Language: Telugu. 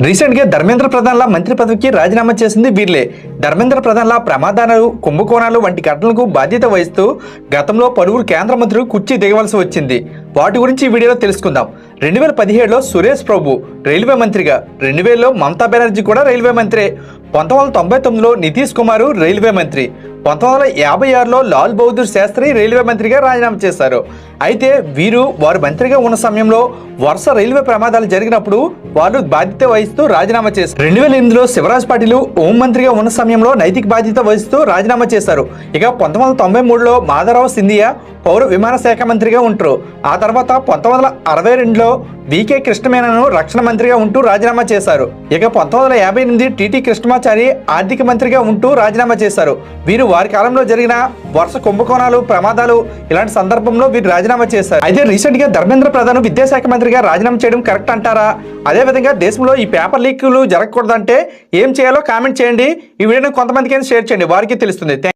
రీసెంట్గా ధర్మేంద్ర ప్రధాన్ల మంత్రి పదవికి రాజీనామా చేసింది వీర్లే. ధర్మేంద్ర ప్రధాన్ల ప్రమాదాలు, కుంభకోణాలు వంటి ఘటనలకు బాధ్యత వహిస్తూ గతంలో పలువురు కేంద్ర మంత్రులు కుర్చీ దిగవలసి వచ్చింది. వాటి గురించి ఈ వీడియోలో తెలుసుకుందాం. 2017లో సురేష్ ప్రభు రైల్వే మంత్రిగా, 2000లో మమతా బెనర్జీ కూడా రైల్వే మంత్రే, 1999లో నితీష్ కుమార్ రైల్వే మంత్రి, 1956లో లాల్ బహదూర్ శాస్త్రి రైల్వే మంత్రిగా రాజీనామా చేశారు. అయితే వారు మంత్రిగా ఉన్న సమయంలో వరుస రైల్వే ప్రమాదాలు జరిగినప్పుడు వారు బాధ్యత వహిస్తూ రాజీనామా చేశారు. 2008లో శివరాజ్ పాటిల్ హోం మంత్రిగా ఉన్న సమయంలో నైతిక బాధ్యత వహిస్తూ రాజీనామా చేశారు. ఇక 1993లో మాధవరావు సింధియా పౌర విమాన శాఖ మంత్రిగా ఉంటారు. ఆ తర్వాత 1962లో వికే కృష్ణమేనను రక్షణ మంత్రిగా ఉంటూ రాజీనామా చేశారు. ఇక 1958 టిటి కృష్ణమాచారి ఆర్థిక మంత్రిగా ఉంటూ రాజీనామా చేశారు. వారి కాలంలో జరిగిన వరుస కుంభకోణాలు, ప్రమాదాలు ఇలాంటి సందర్భంలో వీరు రాజీనామా చేశారు. అయితే రీసెంట్ గా ధర్మేంద్ర ప్రధాన్ విద్యాశాఖ మంత్రిగా రాజీనామా చేయడం కరెక్ట్ అంటారా? అదేవిధంగా దేశంలో ఈ పేపర్ లీకులు జరగకూడదంటే ఏం చేయాలో కామెంట్ చేయండి. ఈ వీడియోని కొంతమందికి షేర్ చేయండి, వారికి తెలుస్తుంది.